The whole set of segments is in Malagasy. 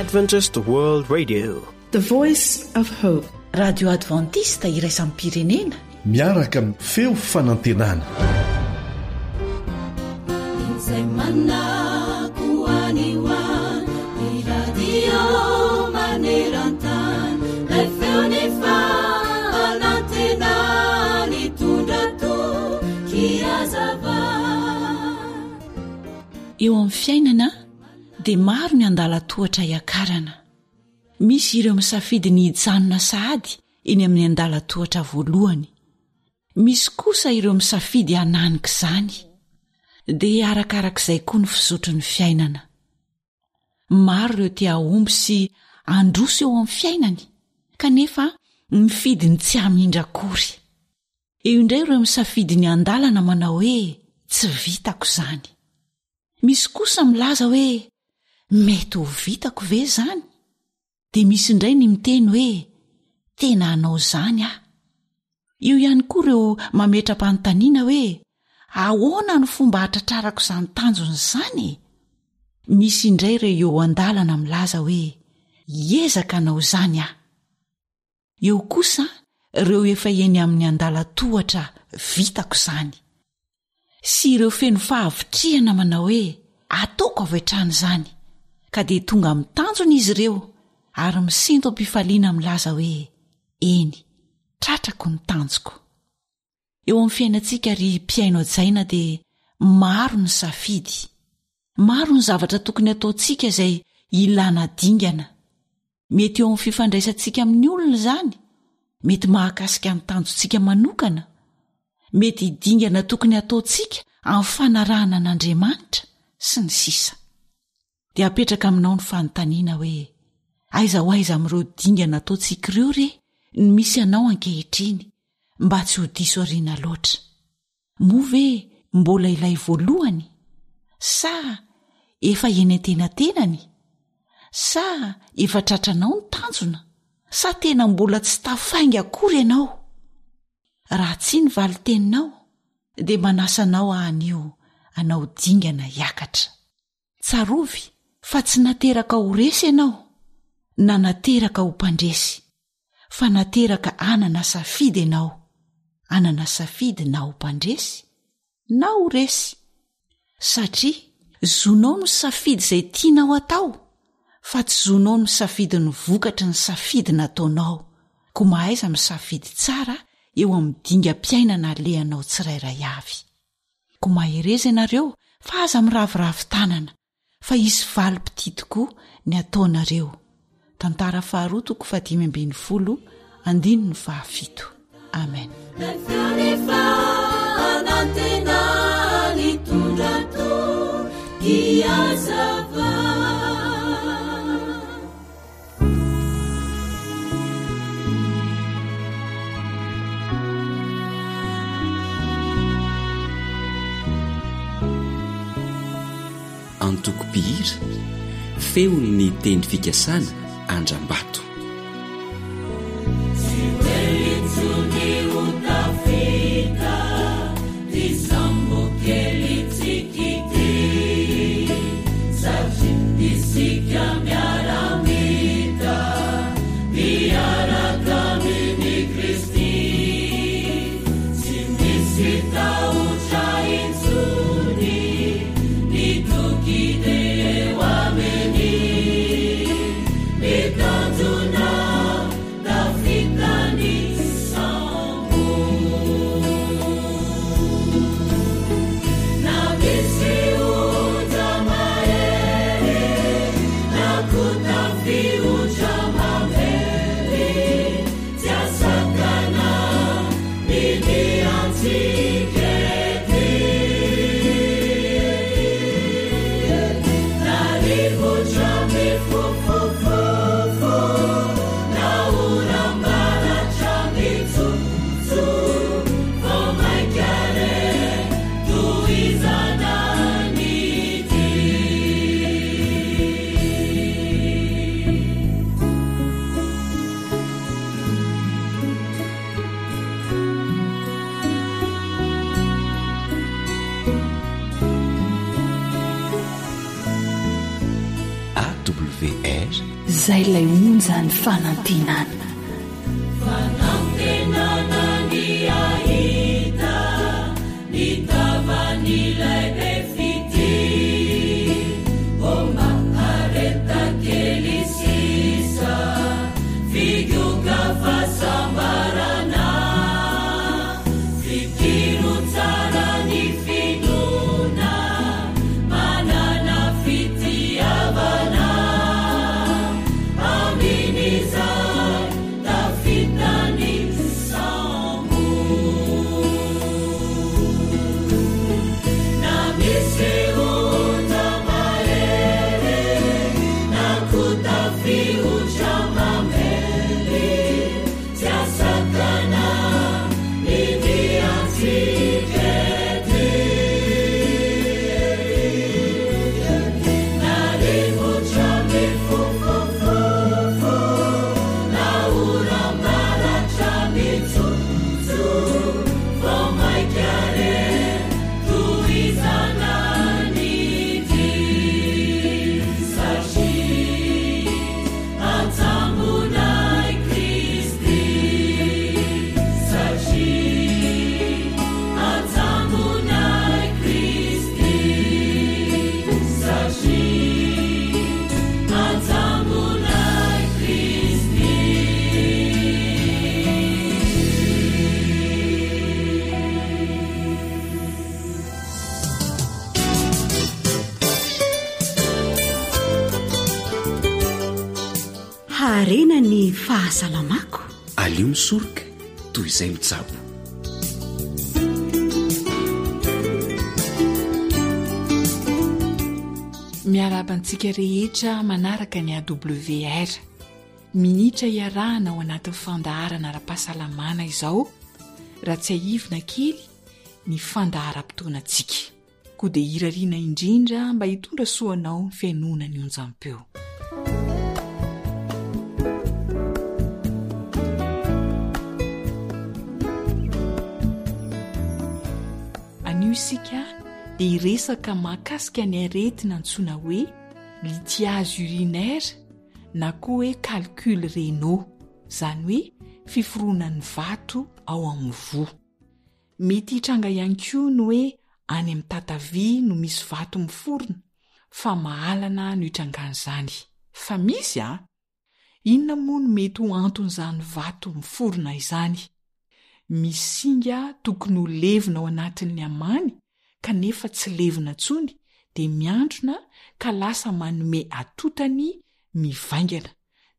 Adventist World Radio, the voice of hope. radio adventista iraisam pirenena miaraka amin'ny feo fanantenana. eo amin'ny fiainana dia maro ny andala-tohatra iakarana. Misy ireo misafidy ny hijanona sahady eny amin'ny andala-tohatra voalohany. Misy kosa ireo misafidy hananika izany. Dia arakarak'izay koa ny fizotry ny fiainana. Maro ireo tia aomby sy androso eo amin'ny fiainany, kanefa mifidy ny tsy hamindra akory. Eo indray ireo misafidy ny andalana manao hoe tsy vitako izany. Misy kosa milaza hoe mety ho vitako ve izany? Dia misy indray ny miteny hoe tena hanao izany aho. Io ihany koa ireo mametra-panontaniana hoe ahoana ny fomba hatratrarako izany tanjony izany? Misy indray ireo eo andalana milaza hoe hiezaka hanao izany aho. Eo kosa ireo efa eny amin'ny andala-tohatra vitako izany. Sy ireo feno fahavitriana manao hoe ataoko avy hatrany izany, ka dia tonga mitanjona izy ireo ary misinto am-pifaliana milaza hoe eny, tratrako ny tanjoko. Eo amin'ny fiainantsika ry mpiaino ajaina dia maro ny safidy, maro ny zavatra tokony ataontsika izay ilana dingana. Mety eo amin'ny fifandraisantsika amin'ny olona izany, mety mahakasika ny tanjontsika manokana, mety hidingana tokony ataontsika amin'ny fanarahana an'Andriamanitra sy ny sisa. Dia apetraka aminao ny fanontaniana hoe aiza ho aiza amin'ireo dingana ataontsika ireo re ny misy anao ankehitriny mba tsy ho diso ariana loatra. Moa ve mbola ilay voalohany? Sa efa eny antenatenany? Sa efa tratranao ny tanjona? Sa tena mbola tsy tafainga akory ianao? Raha tsy ny valiteninao dia manasanao anio anao dingana hiakatra. Tsarovy fa tsy nateraka ho resy ianao, na nateraka ho mpandresy, fa nateraka anana safidy ianao. Anana safidy na ho mpandresy na ho resy. Satria zonao ny safidy izay tianao atao, fa tsy zonao ny safidy ny vokatry ny safidy nataonao. Koa mahaiza misafidy tsara eo amin'ny dingam-piainana alehanao tsirairay avy. Koa mahereza ianareo fa aza miraviravy tanana, fa hisy valim-pity tokoa ny ataonareo. Tantara faharoa toko 5:10 andininy 7. Amen. Antoko-pihira feony ny teny fikasana Andrambato. izay ilay onja ny fanantenana. Harena ny fahasalamako. Alio misoroka toy izay mitsabo. Miarabantsika rehetra manaraka ny AWR. Minitra iarahana ao anatin'ny fandaharana ara-pahasalamana izao. Raha tsy ahivina kely ny fandaharam-potoanantsika. Koa dia hirariana indrindra mba hitondra soanao ny fiainona ny onjam-peo. Anio isika dia iresaka mahakasika ny aretina antsoina hoe lithiase urinaire na koa hoe calcul rénaux, izany hoe fiforonan'ny vato ao amin'ny voa. Mety hitranga ihany koa ny hoe any amin'ny tatavy no misy vato miforona, fa mahalana no hitrangan'izany. Fa misy inona moa no mety ho anton'izany vato miforona izany? Misy singa tokony ho levina ao anatin'ny amany, kanefa tsy levina tsony, dia miandrona ka lasa manome atotany mivaingana,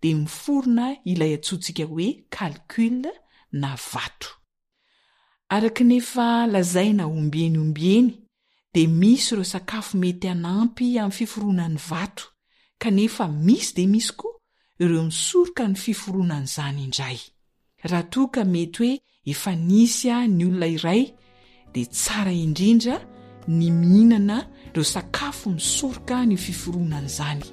dia miforona ilay atsotsika hoe calcul na vato. Araka nefa lazaina ombieny, dia misy ireo sakafo mety hanampy amin'ny fiforonan'ny vato, kanefa misy dia misy koa ireo misoroka ny fiforonan'izany indray. Raha toa ka mety hoe efa nisy ny olona iray, dia tsara indrindra ny mihinana ireo sakafo misoroka ny fiforonan'izany.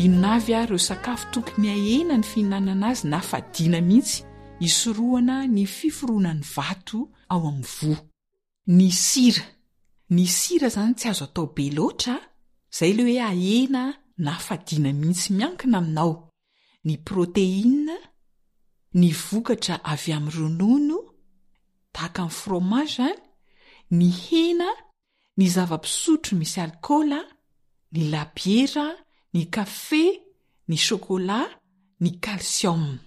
Inona avy ireo sakafo tokony ahena ny fihinanana azy na fadiana mihitsy hisorohana ny fiforonan'ny vato ao amin'ny voa? Ny sira zany tsy azo atao be loatra, izay ilay hoe ahena na fadiana mihitsy miankina aminao. Ny protéine, ny vokatra avy amin'ny ronono tahaka ny fromage, ny hena, ny zava-pisotro misy alkôla, ny labiera, ny kafe, ny chocolat, ny calcium.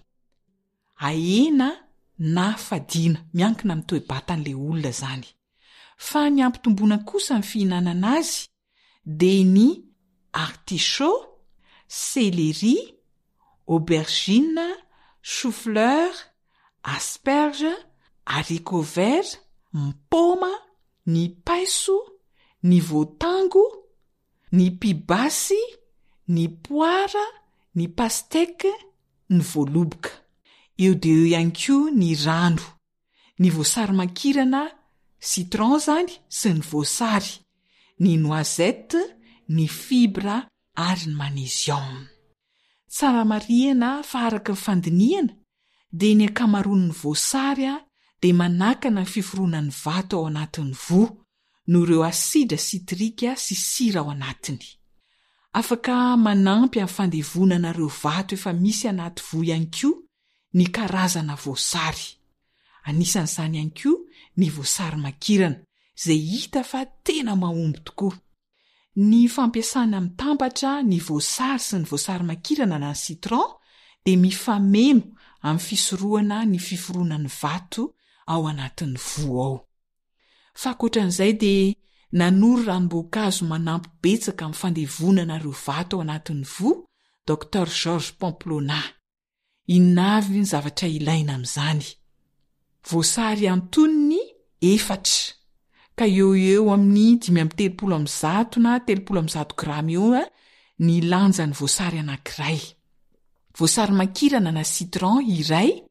Ahena na fadiana miankina amin'ny toe-batan'ilay olona zany. Fa ny ampitomboana kosa ny fihinanana azy dia ny artichaut, céleri, aubergine, chou-fleur, asperge, haricot vert, ny paoma, ny paiso, ny voatango, ny pibasy, ny poara, ny pastèque, ny voaloboka. Eo dia eo ihany koa ny rano, ny voasary makirana, citron zany sy ny voasary, ny noisette, ny fibra ary ny magnesium. Tsara marihana fa araka ny fandinihana dia ny akamaroan'ny voasary dia manakana ny fiforonan'ny vato ao anatin'ny voa no ireo asida sitrika sy sira ao anatiny. Afaka manampy amin'ny fandevonana ireo vato efa misy anaty vo ihany koa ny karazana voasary. Anisan'izany ihany koa ny voasary makirana izay hita fa tena mahomby tokoa. Ny fampiasana amin'ny tambatra ny voasary sy ny voasary makirana na ny citron dia mifameno amin'ny fisorohana ny fiforoana ny vato ao anatin'ny vo ao. Fa ankoatran'izay dia nanoro ranom-boankazo manampy betsaka amin'ny fandevonana ireo vato ao anatin'ny vo, Dr Georges Pamplona. Inavy ny zavatra ilaina amin'izany. Voasary antonony 4, ka eo amin'ny 530 na 310 grama eo ny lanjan'ny voasary anankiray. Voasary makirana na citron iray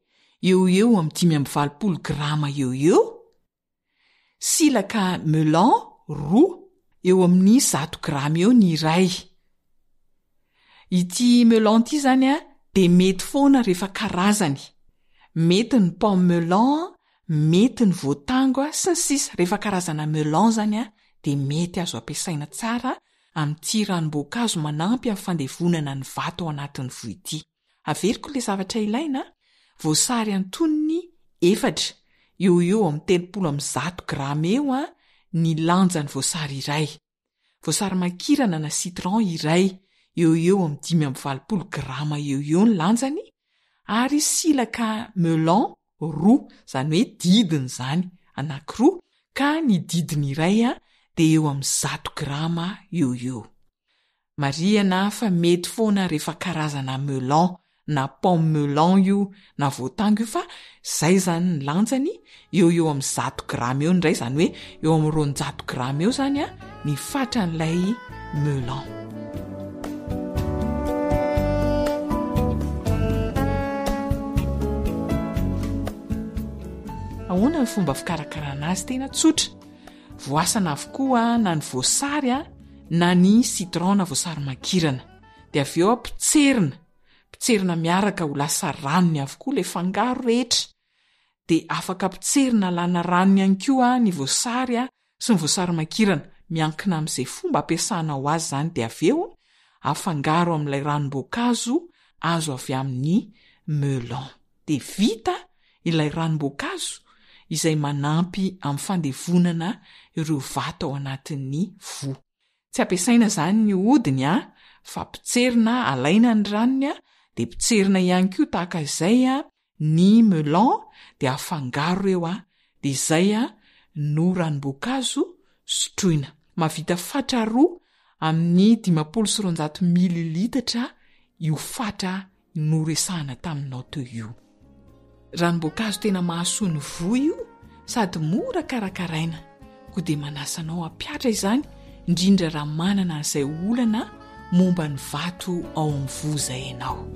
eo amin'ny 520 grama eo. Silaka melon 2 eo amin'ny 100 grama eo ny iray. Ity melon ity zany dia mety foana rehefa karazany. Mety ny pomme melon, mety ny voatango sy ny sisa. Rehefa karazana melon zany dia mety azo ampiasaina tsara amin'ity ranom-boankazo manampy amin'ny fandevonana ny vato ao anatin'ny vo ity. Averiko ilay zavatra ilaina. Voasary antonony 4 eo amin'ny 310 grama eo ny lanjan'ny voasary iray. Voasary makirana na citron iray eo amin'ny 520 grama eo ny lanjany, ary silaka melon 2 zany hoe didiny zany anankiroa, ka ny didiny iray dia eo amin'ny 100 grama eo. Marihana fa mety foana rehefa karazana melon na pomme melon io na voatango io, fa zay zany ny lanjany eo amin'ny 100 grama eo ndray, zany hoe eo amin'ny 200 grama eo zany ny fatran'ilay melon. Ahoana ny fomba fikarakarana azy? Tena tsotra. Voasana avokoa na ny voasary na ny citron na voasary makirana, dia avy eo pitserina miaraka ho lasa ranony avokoa ilay fangaro rehetra. Dia afaka pitserina lana ranony ihany koa ny voasary sy ny voasary makirana, miankina amin'izay fomba ampiasana ho azy zany. Dia avy eo afangaro amin'ilay ranom-boankazo azo avy amin'ny melon. Dia vita ilay ranom-boankazo izay manampy amin'ny fandevonana ireo vato ao anatin'ny vo. Tsy ampiasaina zany ny hodiny fa pitserina, alaina ny ranony dia pitserina ihany koa tahaka izay ny melon, dia afangaro eo dia izay no ranom-boankazo sotroina. Mavita fatra 2 amin'ny 500 mililitatra io fatra noresahana taminao teo io. Ranom-boankazo tena mahasoa ny vo io, sady mora karakaraina, koa dia manasanao hampiatra izany, indrindra raha manana izay olana momba ny vato ao amin'ny vo izay ianao.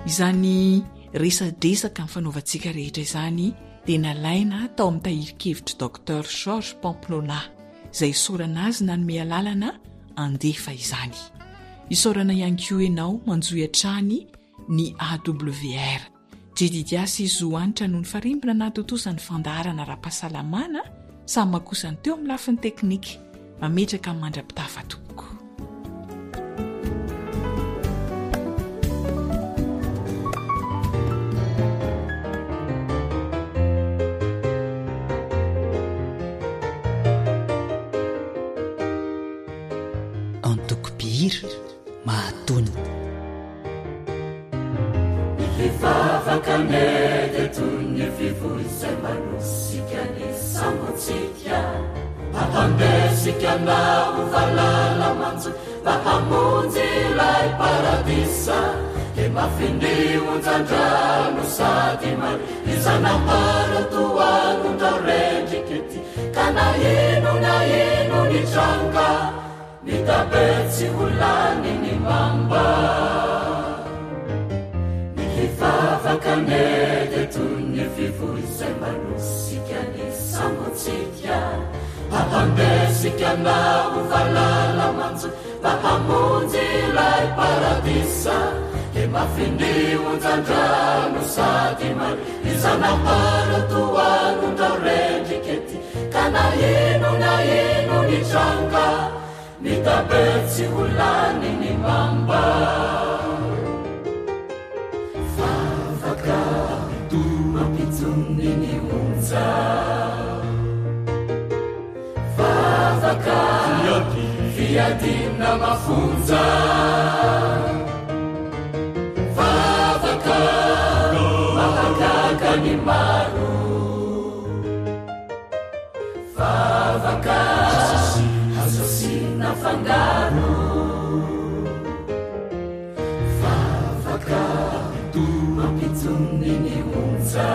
Izany resadresaka amin'ny fanaovantsika rehetra izany dia nalaina tao amin'ny tahirikevitra Dr Georges Pamplona, izay isaorana azy nanome alalana andefa izany. Isaorana ihany koa ianao manjoy hatrany ny AWR. Jedidiasy Zoanitra noho ny farimbona natotosany fandaharana ara-pahasalamana, samy makosany teo amin'ny lafiny teknika, mametraka mandrapitafa toko. Antokobira mahatony. Vavakanete tunye vivu izay manosika ny samotsika, ahambesika na uvalala manjo vahamonjy ilay paradisa, ke mafiniunjandrano sady mari izanambara toanondra rendrikety, ka na ino ny tranga nitabetsy hulani ny mamba. Vavakanete tunye vivu izay manosika ny samotsika, ahambesika na uvalala manjo vahamonjy ilay paradisa, ke mafinionjandrano sady maro izanambaratoanondra rendrikety ka na ino ny tranga mitabetsy olany ny mamba favaka mampitsony ny onja favaka fiadina mafonja favaka mahagaga ny maro favaka asasina fangaro favaka mampitsony ny onja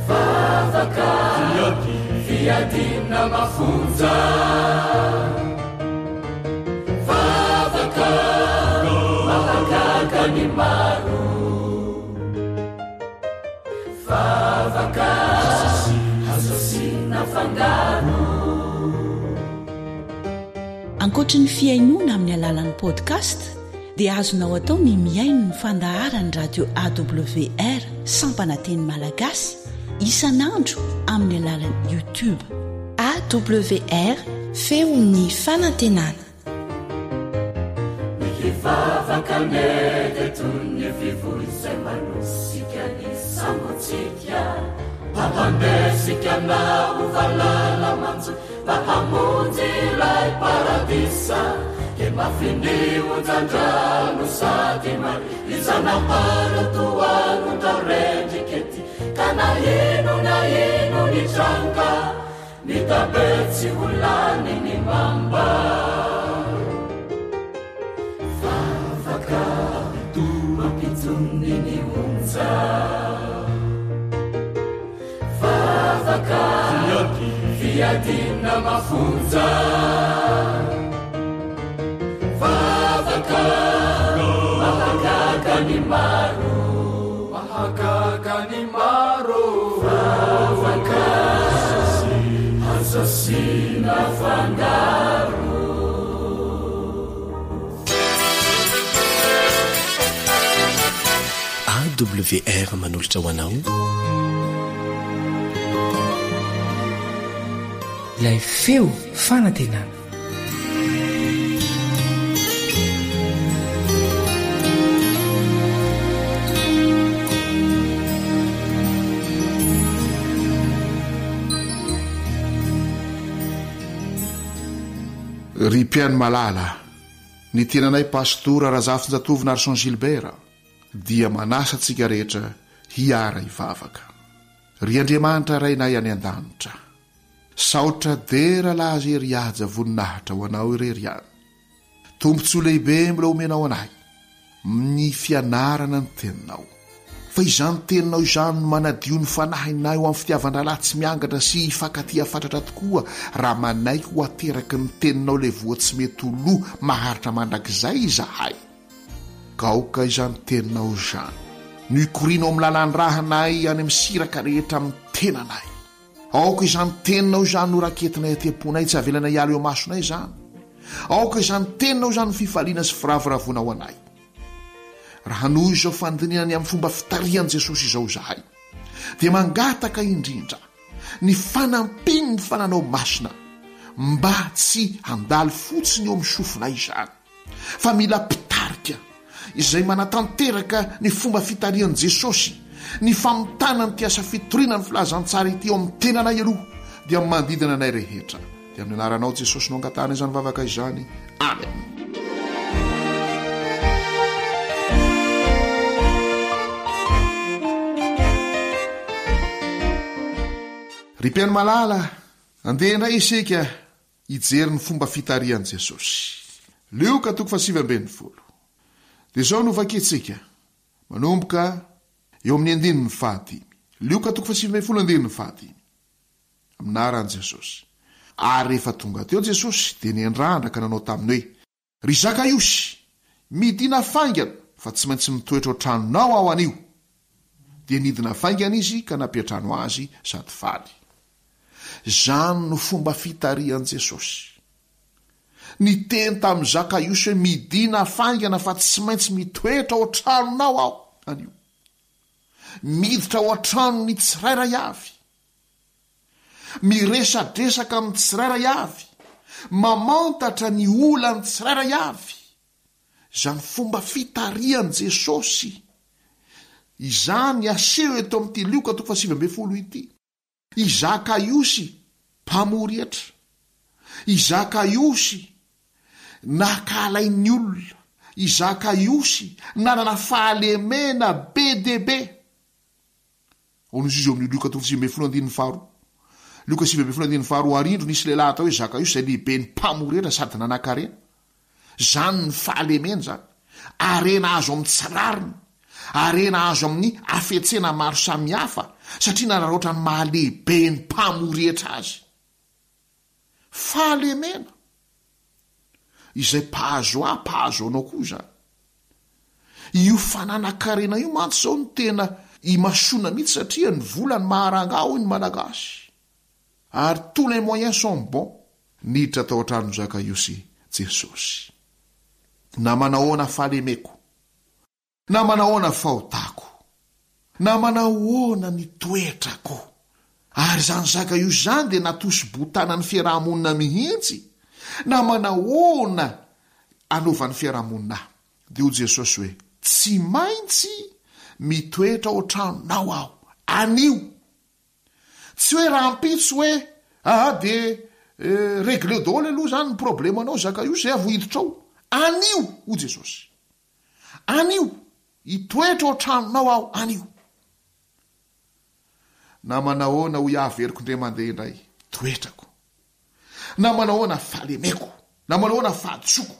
favaka fiadina mafonja favaka mahagaga ny maro favaka asasina fangaro. Ankoatra ny fiainoana amin'ny alalan'ny podcast dia azonao atao ny miaino ny fandaharany radio AWR Sampananteny Malagasy isanandro amin'ny alalan'ny YouTube. AWR feon'ny fanantenana. Mihivavaka nedetony vivoizay manosika ny samotsika Pahandesika na uvalala manzo Pahamunzi lai paradisa Ke mafini unjandrano sadimar Izana paratuanu tarendiketi Kana ino na ino ni changa Nitabetsi ulani ni mamba Favaka Tuma pitsuni ni unza Favaka fiadina mafunza Favaka mahagaga ni maro Favaka asasina fangaro AWR manolotra ho anao ilay feo fanantenana. Ry mpiany malala, ny tenanay pastora Razafinjatovina Arson Gilbert dia manasa antsika rehetra hiara hivavaka. Ry Andriamanitra rainay any an-danitra, saotra dera laza eriaja voninahitra ho anao irery any. Tombontsoa lehibe mbola omenao anay, ny fianarana ny teninao. Fa izany teninao izany no manadio ny fanahinay ho amin'ny fitiavan-dralahy tsy miangatra sy hifankatia fatratra tokoa raha manaiky ho ateraky ny teninao le voa tsy mety ho lo maharitra mandrakizay izahay. Gaoka izany teninao izany no ikorino amin'ny lalany rahanay any amin'ny siraka rehetra amin'ny tenanay. Aoka izany teninao izany no raketinay atem-ponay tsy avelana hialo eo masonay izany. Aoka izany teninao izany fifaliana sy firavoravoana ho anay. Raha noho izao fandinihany amin'ny fomba fitarian'i Jesosy izao izahay dia mangataka indrindra ny fanampiny ny fananao masina mba tsy handalo fotsiny eo amin'ny sofinay izany, fa mila pitarika izay manatanteraka ny fomba fitarian'i Jesosy, ny famontana ny tiasa fitoriana ny filazantsara ity eo amin'ny tenanay aloha dia mandidina anay rehetra. Dia amin'ny anaranao Jesosy no angatana izany vavaka izany. Amen. Ry mpiany malala, andeha indray isika hijery ny fomba fitarian'i Jesosy. Luka 7:20. Dia izao no vaketsika manomboka eo amin'ny 9:5. Luka 7:5. Aminaran'i Jesosy. Ary rehefa tonga teo Jesosy dia niandrandra nanao taminy hoe, ry Zakaiosy, midina faingana fa tsy maintsy mitoetra ao tranonao ao anio. Dia nidina faingana izy ka nampiatrano azy sady faly. Zany no fomba fitarian'i Jesosy. ny teny tamin'ny Zakaiosy hoe midina fangana fa tsy maintsy mitoetra ao an-tranonao aho anio. Miditra ao an-trano ny tsirairay avy. Miresadresaka amin'ny tsirairay avy. Mamantatra ny olany tsirairay avy. Zany fomba fitarian Jesosy. Izany aseho eto amin'ity Lioka 7:20 ity. I Zakaiosy mpamorietra. I Zakaiosy nakalain'ny olona. I Zakaiosy nanana fahalemena be dia be. Onozy amin'ny Lioka 7:20 Lioka 7:20 arindro nisy lehilahy atao hoe Zakaiosy izay lehibe ny mpamorietra sady nanan-karena. Zany ny fahalemena zany. Arena azo amin'ny tsirariny. Arena azo amin'ny afetsena maro samihafa satria nanaroatra ny mahalehibe ny mpamorietra azy. Fahalemena izay pahazo anao koa zany. Io fananan-karena io mantsy zao ny tena imasona mihitsy satria ny volany maharangao ny malagasy. Ary tous les moyens sont bons. Niditra tao an-trano Zakaiosy Jesosy. Na manahoana fahalemeko, na manahoana fahotako, na manahoana ny toetrako. Ary zany Zakaiosy zany dia natosy-botana ny fiarahamonina mihitsy. Na manahoana anaovan'ny fiarahamonina. Dia ho Jesosy hoe tsy maintsy mitoetra ao an-tranonao aho anio. Tsy hoe rahampitso hoe dia réglé daholo aloha zany ny problemanao Zakaiosy zay avo hiditra ao. Anio ho Jesosy. Anio hitoetra ao an-tranonao aho anio. Na manahoana ho iaveriko ndray mandeha indray toetrako. Na manahoana fahalemeko, na manahoana fahatsoko,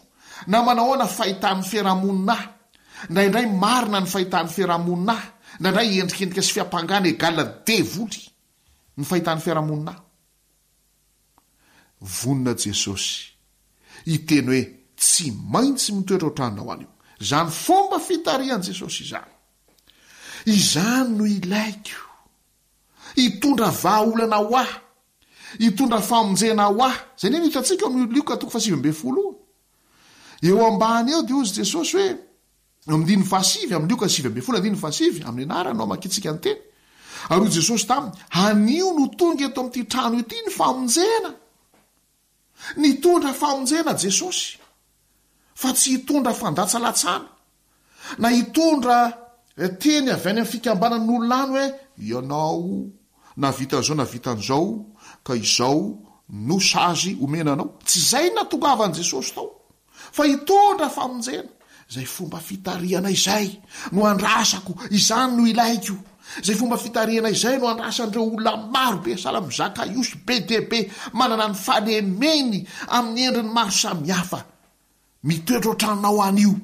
na manahoana fahitan'ny fiarahamonina. Indraindray marina ny fahitan'ny fiarahamonina. Indraindray endrikendrika sy fiampangana egala devoly ny fahitan'ny fiarahamonina. Vonina Jesosy iteny hoe tsy maintsy mitoetra ao an-tranonao anio. Zany fomba fitarian Jesosy izany. Izany no ilaiko. Hitondra vahaolana ho ahy. Hitondra famonjena ho ahy. Zay ny hitantsika amin'ny Lioka 7:20. Eo ambany eo dia hozy Jesosy hoe amin'ny 7 amin'ny Lioka 7:20 amin'ny anarana makitsika ny teny. Ary hoy Jesosy taminy, anio no tonga eto amin'ity trano ity ny famonjena. Nitondra famonjena Jesosy. Fa tsy hitondra fandatsalatsana. Na hitondra teny avy any amin'ny fikambanan'ny olona any hoe ianao na vita zao na vita an'izao ka izao no sazy omenanao. Tsy zay natongavany Jesosy tao. Fa hitondra famonjena. Zay fomba fitariana izay no andrasako, izany no ilaiko. Zay fomba fitariana izay no andrasan'ireo olona maro be sahala amin'ny Zakaiosy be dia be manana ny fahalemeny amin'ny endriny maro samihafa. Mitoetra ao an-tranonao anio.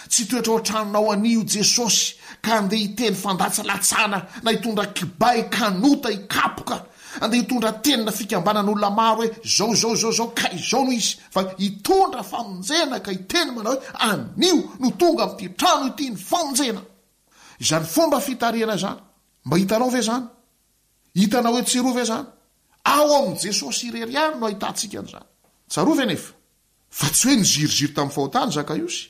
Tsy toetra ao an-tranonao anio Jesosy ka andeha hiteny fandatsalatsana na hitondra kibay kanota hikapoka. Andeha hitondra tenina fikambanan'olona maro hoe zao ka izao no izy. Fa hitondra famonjena ka hiteny manao hoe anio no tonga amin'ity trano ity ny famonjena. Izany fomba fitariana zany. Mba hitanao ve zany? Hitanao hoe tsy rova zany? Ao amin'ny Jesosy irery ihany no ahitantsika an'izany. Tsarova nefa. Fa tsy hoe niziriziry tamin'ny fahotany Zakaiosy.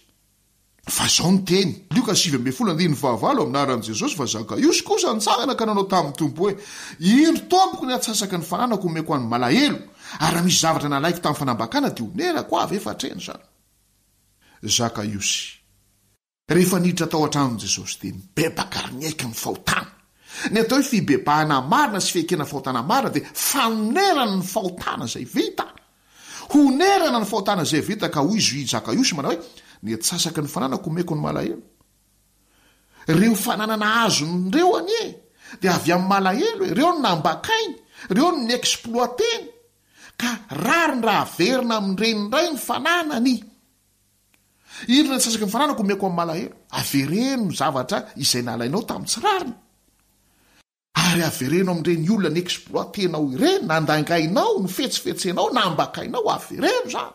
Fa zao ny teny. Lioka 7:20 aminaran'i Jesosy fa Zakaiosy kosa nitsangana ka nanao tamin'ny tompo hoe indro tompoko ny atsasaky ny fananako omeko an'ny malahelo. Ary misy zavatra nalaiko tamin'ny fanambakana dia onerako avy efa hatreny zany. Zakaiosy. Rehefa niditra tao an-tranon'i Jesosy dia nibebaka ary niaika ny fahotana. Ny atao hoe fibebahana marina sy fihekena fahotana marina dia fanonerana ny fahotana izay vita. Honerana ny fahotana izay vita ka hoy izy Zakaiosy manao hoe ny atsasaky ny fananako omeko ny malahelo. Reo fananana azon'ireo anie dia avy amin'ny malahelo. Reo no nambakainy, reo no niexploiteny. Ka rary ny raha averina amin'ireny ny fananany. Indro ny atsasaky ny fananako omeko amin'ny malahelo. Avereno ny zavatra izay nalainao tamin'ny tsirariny. Ary avereno amin'ireny olona ny exploitenao ireny, nandangainao, ny fetsifetsenao, nambakainao, avereno zany.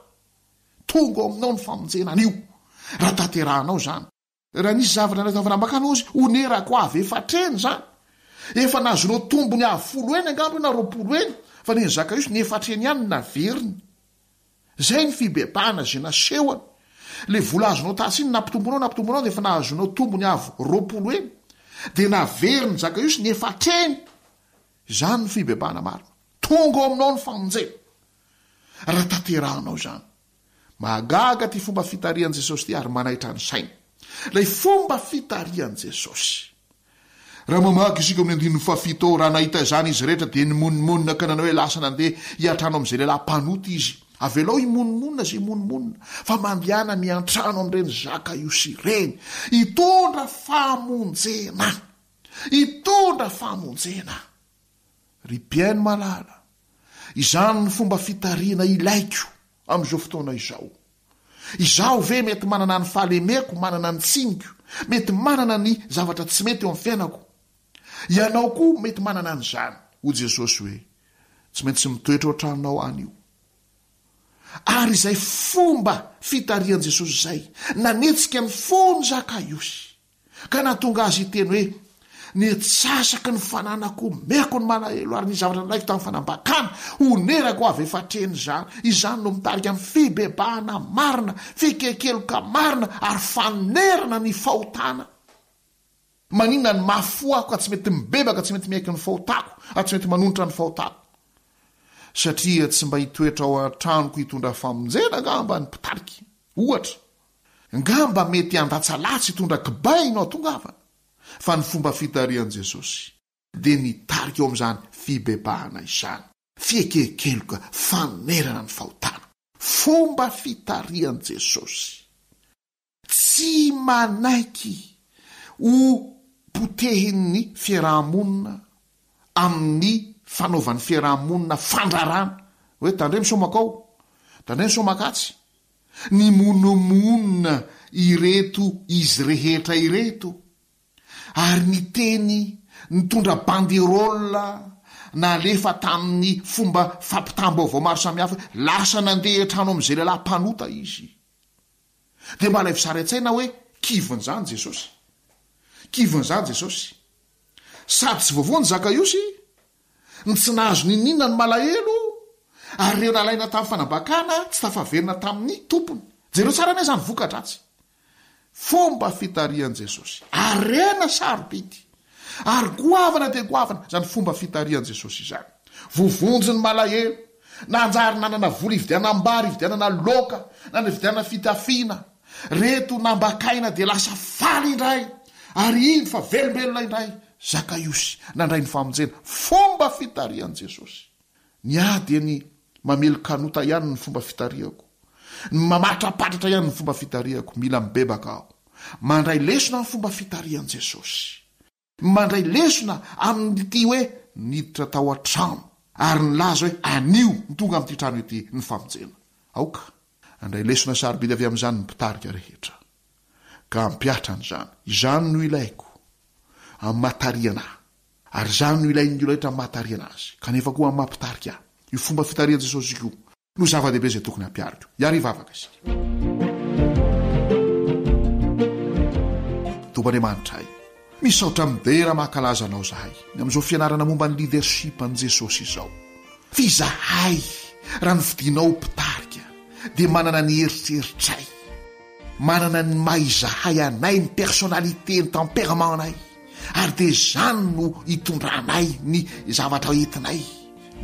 Tonga aminao ny famonjena anio. Raha tanterahanao zany. Raha nisy zavatra nataovanambakana ozy, onerako avy efa hatreny zany. Efa nazonao tombony avo 10 eny angamba na 20 eny. Fa ny Zakaiosy ny efa hatreny ihany naveriny. zay ny fibebahana zay nasehoany le vola azonao tasy iny nampitombonao de efa nahazonao tombony avo 20 eny de naveriny Zakaiosy ny efatreny zany ny fibebahana marina tonga aminao ny famonjena raha tanterahanao zany mahagaga ty fomba fitarian' Jesosy ty ary manaitra ny saina lay fomba fitarian' Jesosy raha mamaky isika amin'ny 17 raha nahita zany izy rehetra de nymonmonina ka nanao hoe lasa nandeha hiatrano am'izay lehilahy mpanoty izy avelao imonmonina zay imonmonina fa mandiana miantrano am'ireny Zakaiosy ireny hitondra famonjena ry mpiaino malala izany ny fomba fitariana ilaiko am'izao fotoana izao ve mety manana ny fahalemeko manana ny tsiniko mety manana ny zavatra tsy mety eo amin'ny fiainako ianao koa mety manana an'izany ho Jesosy hoe tsy maintsy mitoetra ao tranonao any io ary izay fomba fitarian' Jesosy zay nanetsika ny fony Zakaiosy ka natonga azy iteny hoe netsasaka ny fananako meko ny malahelo ary ny zavatra nalaiko tamin'ny fanambakana onerako avy efatreny izany no mitarika amin'ny fibebahana marina fikekeloka marina ary fanerana ny fahotana maninona ny mafoako ka tsy mety mibebaka tsy mety miaiky ny fahotako ary tsy mety manonitra ny fahotako satria tsy mba hitoetra ao antranoko hitondra famonjena ngamba ny mpitariky ohatra ngamba mety andatsalatsy hitondra kibainao tongava fa ny fomba fitarian' Jesosy de nitarika eo am'izany fibebahana izany fiekekeloka fanerana ny fahotana fomba fitarian' Jesosy tsy manaiky ho potehin'ny fiarahamonina amin'ny fanaovan'ny fiarahamonina fandrarana hoe tandremy somakao tandremy somakatsy ny monomonina ireto izy rehetra ireto ary ny teny nitondra banderola nalefa tamin'ny fomba fampitambaovao maro samihafa lasa nandeha trano am'izay lehilahy mpanota izy de mba lay fisaraintsaina hoe kivon'izany Jesosy sady tsy voavoany Zakaiosy ny tsy nahazo ninina ny malahelo ary reo nalaina tamin'ny fanambakana tsy tafaverina tamin'ny tompony jereo tsara ne zany vokadratsy fomba fitarian' Jesosy arena sarobidy ary goavana de goavana zany fomba fitarian' Jesosy izany vovonjy ny malahelo nanjary nanana vola ividiana ambary ividianana loka nana ividianana fitafiana reto nambakaina de lasa faly indray ary iny fa velombelona indray Zakaiosy nandray ny famonjena fomba fitarian' Jesosy ny ady ny mamely kanota ihany ny fomba fitariako ny mamatrapatratra ihany ny fomba fitariako mila mibebaka aho mandray lesona ny fomba fitarian' Jesosy mandray lesona amin'ity hoe niditra tao an-trano ary nylaza hoe anio nitonga amin'ity trano ity ny famonjena aoka andray lesona sarobidy avy amin'izany ny mpitarika rehetra ka mpiatra n'izany izany no ilaiko amin'ny mahatariana ary zany no ilain'ny olo rehetra amin'ny mahatariana azy kanefa koa amin'ny mampitarika io fomba fitarian' Jesosy io no zava-dehibe zay tokony hampiariko iary ivavaka isika Tomban'Andriamanitra ay misaotra midera mahakalaza anao zahay am'izao fianarana momba ny leadership an' Jesosy izao fi zahay raha novidinao mpitarika de manana ny eritreritray manana ny maizahay anay ny personnalité ny tempérament anay ary de zany no hitondranay ny zavatra entinay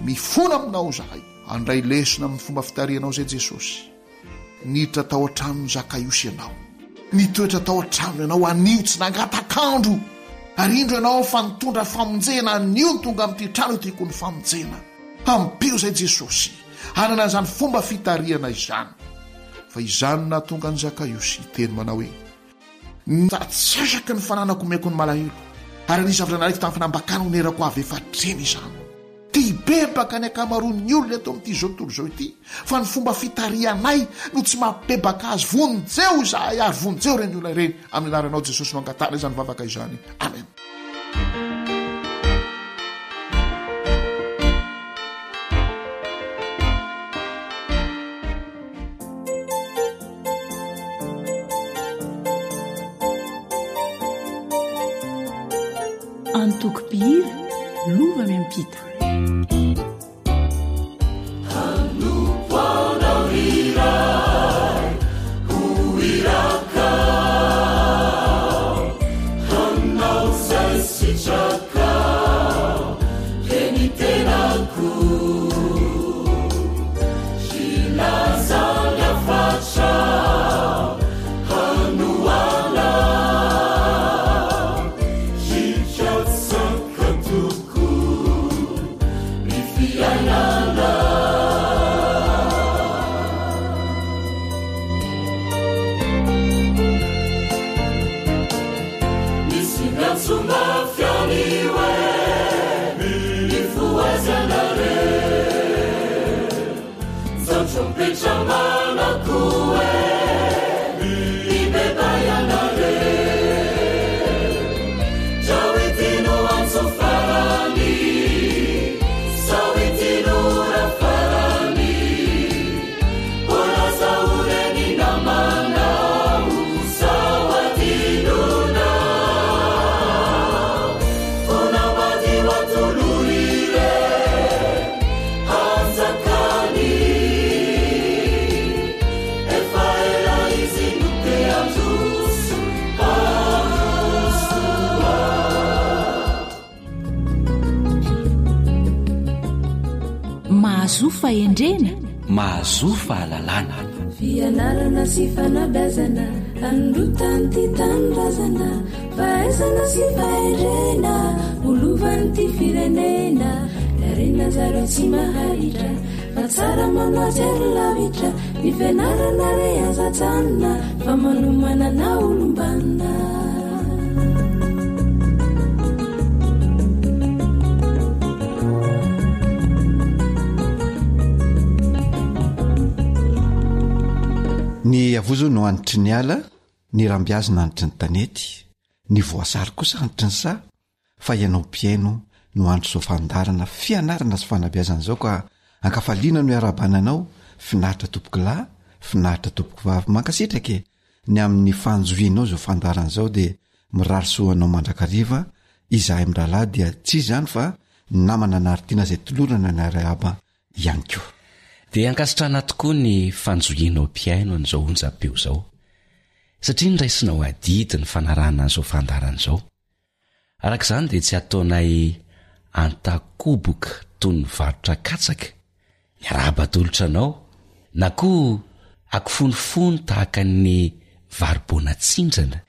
mifona aminao zahay andray lesona amin'ny fomba fitarianao zay Jesosy niditra tao an-tranony Zakaiosy ianao nitoetra tao an-trano ianao anio tsy nangatakandro ary indro ianao fa nitondra famonjena anio ny tonga amin'ity trano tiako ny famonjena ampio zay Jesosy hanana zany fomba fitariana izany fa izany natonga ny Zakaiosy teny manao hoe ntsasaka ny fananako meko ny malahelo ary ny zavatra nalaiko tamin'ny fanambakana onerako avy efatreny izany ty bebaka ny akamaroan'ny olona eto amin'ity zao tontolo zao ity fa ny fomba fitarianay no tsy mampibebaka azy vonjeo zahay ary vonjeo reny olona ireny amin'ny anaranao Jesosy no angatana izany vavaka izany amen antokopihira lova miampita Anupanahira fiainana misy miantsoma fianiwe mifoazanare zatrompetra manakoe ibebayanare jawitino ansofarani sawitino rafarani olazaureni namanau sawatinona onamadi watulurire hanzakani efaela izinuke azusu amusua mahazofa endrena mahazofa alalana fianarana sy fanabazana androtany ty tanindrazana fahaizana sy fahendrena olovany ty firenena darena zareo tsy maharitra fa tsara manazy ary lavitra ny fianarana re azatsanina fa manomanana olombanina ny avozo no antitry ny ala ny rambiazina antitry ny tanety ny voasary kosa antitry ny sa fa ianao mpiaino no andro zao fandarana fianarana sy fanabiazana zao ka ankafaliana no iarabananao finaritra tompoky lahy finaritra tompoky vavy mankasitrake ny amin'ny fanjovianao zao fandarana zao dia mirarisoanao mandrakariva izahay mirahalahy dia tsy izany fa namana naritiana izay tolorana ny arahaba ihany koa dia ankasitrana tokoa ny fanjohianao mpiaino an'izao onjam-peo zao satria nyraisinao adidy ny fanarahana an'izao fandarana izao arak'izany dia tsy ataonay antakoboka toy ny varotra katsaka ny araba-tolotra anao na koa akifonifono tahaka ny varibona tsindrana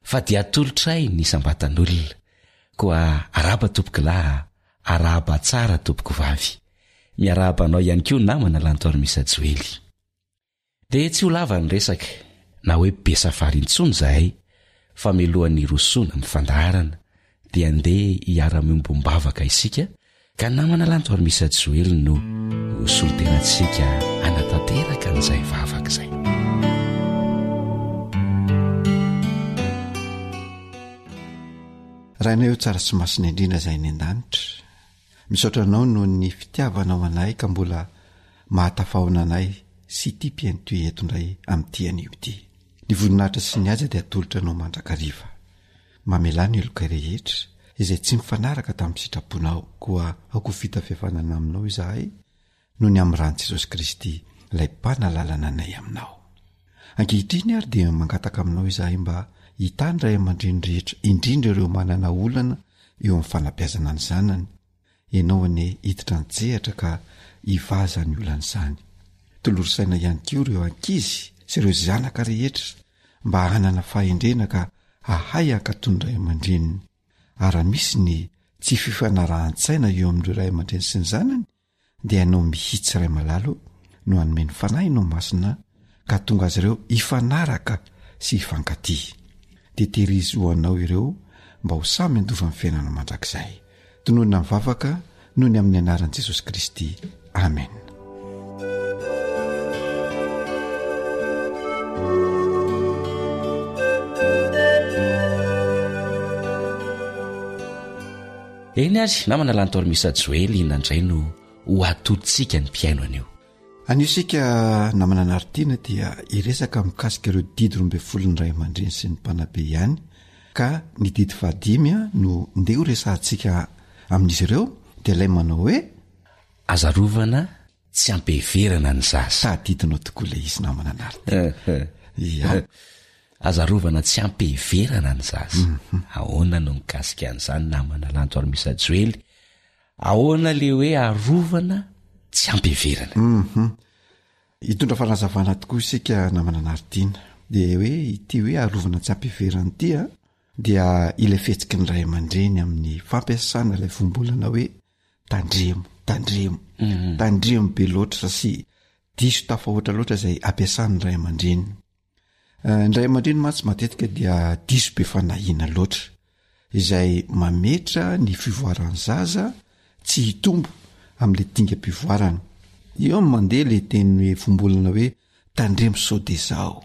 fa dia atolotray ny sambatan'olona koa araba tompoky lahy araba tsara tompoky vavy miarabanao ihany koa namana lantoary misy joely dia tsy ho lava ny resaka na hoe be safarintsony zahay fa melohan'ny rosoana ny fandaharana dia andeha hiara-miombom-bavaka isika ka namana lantoary misy joely no solontenantsika anatanteraka n'izay vavaka izay raha inao eo tsara sy masina indrindra izay ny an-danitra misaotranao no ny fitiavanao anay ka mbola mahatafahona anay sy ty mpiainotoy eto indray amin'ity anio ity ny voninahitra sy ny aja dia atolotra anao mandrakariva mamelany eloka rehetra izay tsy mifanaraka tamin'ny sitraponao koa aoko vita fihavanana aminao izahay no ny amin'ny rany Jesosy Kristy ilay mpanalalana anay aminao ankehitriny ary dia mangataka aminao izahay mba hitandray aman-dreny rehetra indrindra ireo manana olana eo amin'ny fanabiazana ny zanany ianao ane hiditra ny jehatra ka hivaza ny olana izany tolorosaina ihany koa ireo ankizy sy ireo zanaka rehetra mba hanana fahendrena ka hahay ankatondray aman-dreniny ary misy ny tsy fifanarahan-tsaina eo amin'ireo ray aman-dreny sy ny zanany dia ianao mihitsy ray malalo no hanomeny fanahy no masina ka tonga azy ireo hifanaraka sy hifankaty dia terizy ho anao ireo mba ho samy andova amin'ny fiainana mandrakizay tononona mivavaka noho ny amin'ny anaran'i Jesosy Kristy amen eny ary namana lantoary misy joely nandray no ho atolontsika ny mpiaino anio anio sika namana naritiana dia iresaka mikasika ireo didy 12 ray aman-dreny sy ny mpanabe ihany ka ny didy 5 no ndeha ho resantsika amin'izy ireo dia ilay manao hoe azarovana tsy ampeverana ny zaza tadidinao tokoa ilay izy namana naritiana azarovana tsy ampeverana ny zaza ahoana no mikasika an'izany namana lantoary misy joely ahoana le hoe arovana tsy ampeverana hitondra fanazavana tokoa isika namana naritiana dia hoe ity hoe arovana tsy ampeverana ity dia ilay fihetsiky ny ray aman-dreny amin'ny fampiasana ilay vombolana hoe tandremo tandremo be loatra sy diso tafahoatra loatra zay ampiasany ray aman-dreny. Ny ray aman-dreny matsy matetika dia diso be fanahina loatra izay mametra ny fivoarany zaza tsy hitombo am'le dingam-pivoarana. Io mandeha le teny hoe fombolana hoe tandremo sao de zao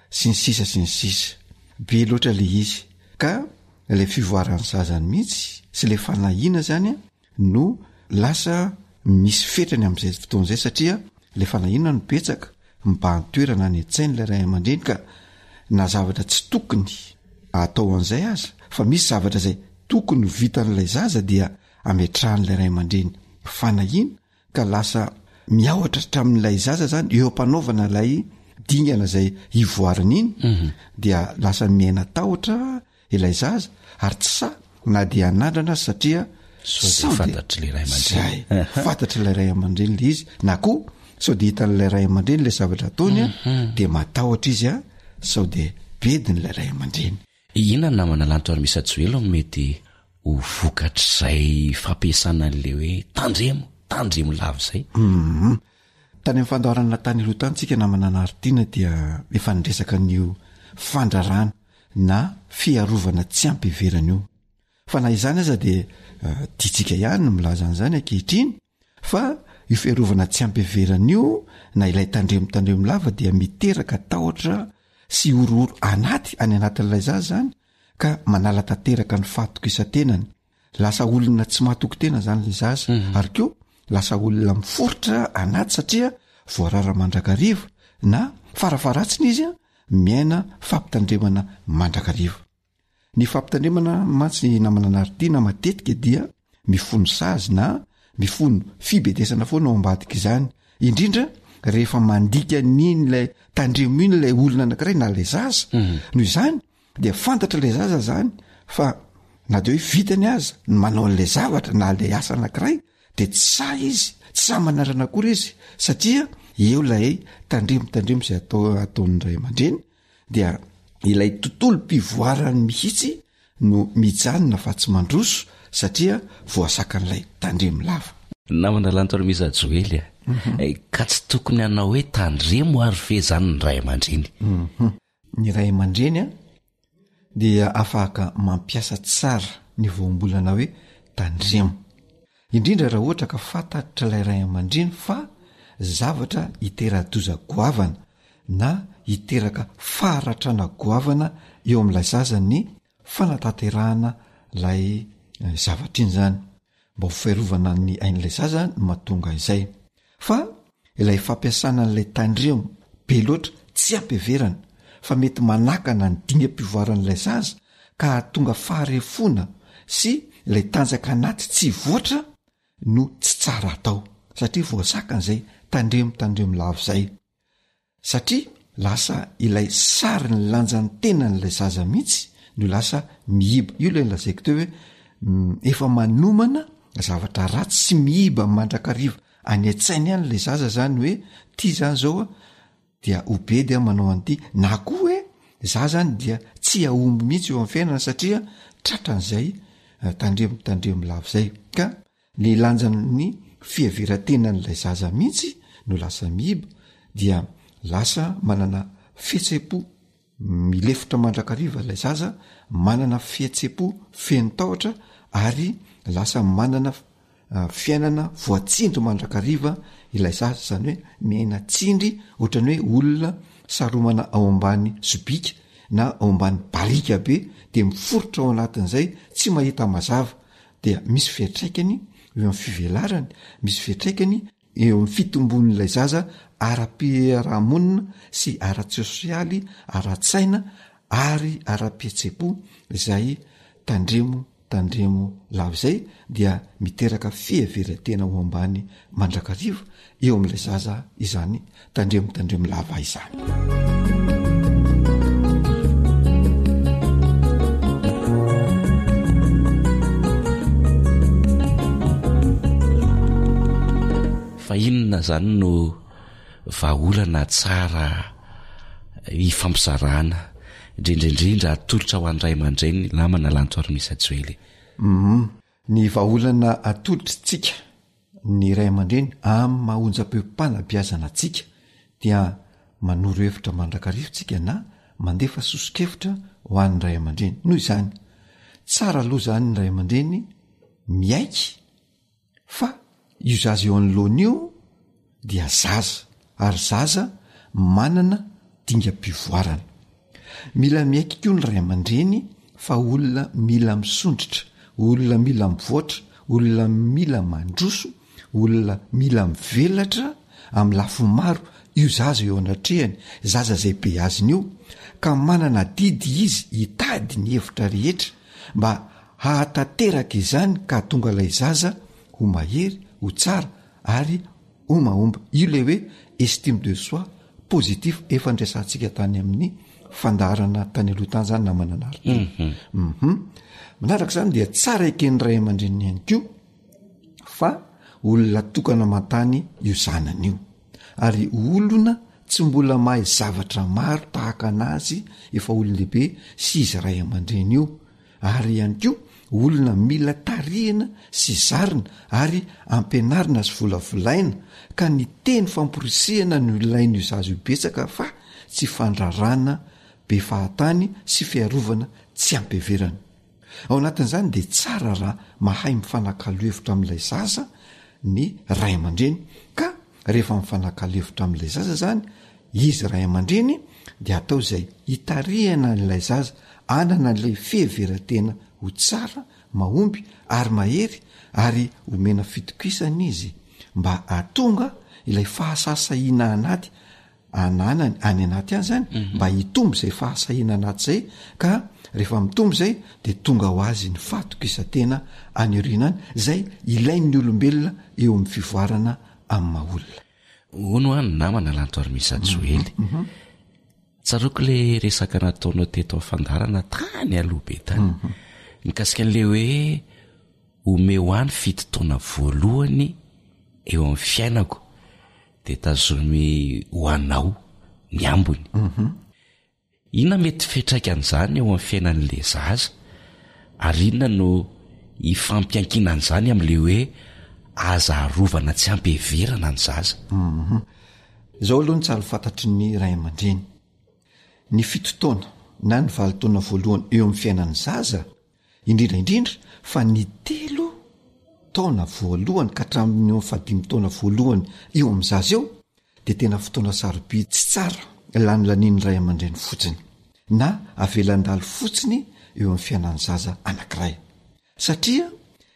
sy ny sisa be loatra le izy ka le fivoarany zazany mihitsy sy le fanahina zany no lasa misy fetrany am'izay fotoan'izay satria le fanahina no betsaka mba antoerana ny an-tsain'ilay ray aman-dreny ka na zavatra tsy tokony atao an'izay aza fa misy zavatra zay tokony ho vitan'ilay zaza dia ametrahan'ilay ray aman-dreny fanahina ka lasa miaotra hatramin'ilay zaza zany eo ampanaovana ilay dingana zay ivoariny iny dia lasa miaina tahotra ilay zaza ary tsy sa na dia anandrana satria fantatry ilay ray aman-dreny le izy na koa sao de hitan'ilay ray aman-dreny le zavatra ataony de matahotra izy sao de bedin'ilay ray aman-dreny. Inona namana lanto ary misy Joelo mety ho vokatr'izay fampiasana an'le hoe tandremo lava zay. Tany amin'ny fandaharana tany aloha tany tsika namana anaritiana dia efa niresaka n'io fandrarana na fiarovana tsy ampy heverana io. Fa na izany aza dia diatsika ihany no milaza an'izany ankehitriny fa io fiarovana tsy ampy heverana io na ilay tandremo lava dia miteraka tahotra sy orooro any anatin'ilay zaza zany ka manala tanteraka ny fahatoka isan-tenany. Lasa olona tsy mahatoky tena zany le zaza ary koa lasa olona miforotra anaty satria voarara mandrakariva na farafaratsiny izy miaina fampitandremana mandrakariva. Ny fampitandremana matsy namana anaritiana matetika dia mifono sazy na mifono fibetesana foana ao ambadika izany indrindra rehefa mandika n'inylay tandremo iny lay olona anankiray na lay zaza noho izany dia fantatra lay zaza zany fa na de hoe vitany aza manao an'lay zavatra na lay asa anankiray de tsy sa izy tsy sa manarana akory izy satria eo lay tandremo zay ataon'ny ray aman-dreny dia ilay tontolo mpivoarany mihitsy no mijanona fa tsy mandroso satria voasakan'ilay tandremo lava. Namana lanto ary misy Joely ka tsy tokony hanao hoe tandremo ary fehizany ny ray aman-dreny. Ny ray aman-dreny dia afaka mampiasa tsara ny voambolana hoe tandremo indrindra raha ohatra ka fantatra ilay ray aman-dreny fa zavatra hitera-doza goavana na hiteraka faharatrana goavana eo amin'ilay zaza ny fanatanterahana lay zavatra iny zany mba ho fiarovana ny ain'ilay zaza no mahatonga izay fa ilay fampiasana n'ilay tandremo be loatra tsy ampiheverana fa mety manakana ny dingam-pivoaran'ilay zaza ka tonga faharefona sy ilay tanjaka anaty tsy voatra no tsy tsara atao satria voasakan'izay tandremo lava zay satria lasa ilay sary ny lanjan'ny tenan'ilay zaza mihitsy no lasa mihiba. Io lay lazaiko teo hoe efa manomana zavatra ratsy sy mihiba mandrakariva any an-tsainy ihany lay zaza zany hoe tia zany zao dia obedy manao an'ity na koa hoe zazany dia tsy ahomby mihitsy eo amin'ny fiainana satria tratran'izay tandremo lava zay ka ny lanjan'ny fiaviran-tenan'ilay zaza mihitsy no lasa mihiba dia lasa manana fihetsepo milefitra mandrakariva ilay zaza manana fihetsepo feno tahotra ary lasa manana fiainana voatsindry mandrakariva ilay zaza zany hoe miaina tsindry ohatrany hoe olona saromana ao ambany sobika na ao ambany balika be de miforotra ao anatin'izay tsy mahita mazava dia misy fiatraikany eo amin'ny fivelarany misy fiatraikany eo amin'ny fitombon'ilay zaza ara-piarahamonina sy ara-tsosialy ara-tsaina ary ara-pihetsepo izay tandremo lava izay dia miteraka fiheveran-tena ho ambany mandrakariva eo amin'ilay zaza izany tandremo lava izany. Fa inona zany no vahaolana tsara ifampizarana indrindra atolotra ho an'ny ray aman-dreny namana lanto ary misy Joely. Ny vahaolana atolotra tsika ny ray aman-dreny amin'ny mahonjam-peo-panabeazana antsika dia manoro hevitra mandrakarivotsika na mandefa soso-kevitra ho an'ny ray aman-dreny. Noho izany tsara aloha zany ny ray aman-dreny miaiky fa io zaza eo anoloan'io dia zaza, ary zaza manana dingam-pivoarana. Mila miaiky koa ny ray aman-dreny fa olona mila misondritra, olona mila mivoatra, olona mila mandroso, olona mila mivelatra amin'ny lafo maro io zaza eo anatrehany, zaza zay be aziny io, ka manana didy izy hitady ny hevitra rehetra mba hahatanteraka izany ka tonga ilay zaza ho mahery, ho tsara ary ho mahomba. Io le hoe estime de soi positif efa ndraisantsika tany amin'ny fandaharana tany aloha tany zany namana anary. Manaraka zany dia tsara eken'ny ray aman-dreny ihany koa fa olona tokana mantany io zanany io, ary olona tsy mbola mahay zavatra maro tahaka anazy efa olon-lehibe sy izy ray aman-dreny io, ary ihany koa olona mila tarihina sy zarina ary ampianarina sy volavolaina ka ny teny famporisihana no ilain'io zaza io betsaka fa tsy fandrarana be fahatany sy fiarovana tsy ampeverana. Ao anatin'izany dia tsara raha mahay mifanakalo hevitra amin'ilay zaza ny ray aman-dreny, ka rehefa mifanakalo hevitra amin'ilay zaza zany izy ray aman-dreny dia atao izay hitarihana n'ilay zaza anana n'ilay fiheveran-tena ho tsara, mahomby ary mahery, ary homena fitokisana izy mba atonga ilay fahasasahiana anaty ananany any anaty any zany, mba hitombo izay fahasahiana anaty zay, ka rehefa mitombo zay dia tonga ho azy ny fahatokisa-tena any orinany zay ilain'ny olombelona eo amin'ny fivoarana amin'ny maolona. Ono any namana lantoary misy Joely. Tsaroako le resaka nataonao teto fandarana tany aloha be tany. Mikasika an'le hoe omeo any fitotoana voalohany eo amin'ny fiainako dia tazomy ho anao ny ambony. Inona mety fetraikan'izany eo amin'ny fiainan'le zaza, ary inona no ifampiankinan'izany amin'le hoe aza arovana tsy ampeverana ny zaza. Zao aloha ny tsara fantatry ny ray aman-dreny, ny fitotoana na ny valitaona voalohany eo amin'ny fiainan'ny zaza, indrindraindrindra fa ny 3 taona voalohany ka hatramin'ny 5 taona voalohany eo amin'ny zaza eo dia tena fotoana sarobidy tsy tsara lanilanian'ny ray aman-dreny fotsiny na avelan-dalo fotsiny eo amin'ny fiainan'ny zaza anankiray, satria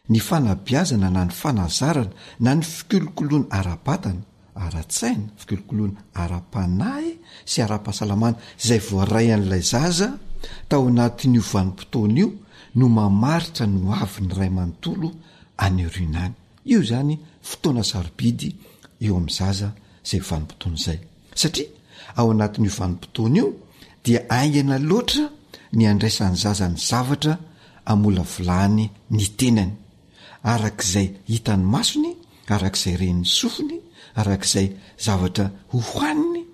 ny fanabeazana na ny fanazarana na ny fikolokoloana ara-batana, ara-tsaina, fikolokoloana ara-panahy sy ara-pahasalamana izay voaray an'ilay zaza tao anatin'io vanim-potoana io no mamaritra ny hoavin'ny ray manontolo any orinany. Io zany fotoana sarobidy eo amin'ny zaza izay vanim-potoana izay, satria ao anatin'io vanim-potoana io dia aingana loatra ny andraisan'ny zaza ny zavatra amola vilany ny tenany, arak'izay hitany masony, arak'izay ren'ny sofiny, arak'izay zavatra hohaniny,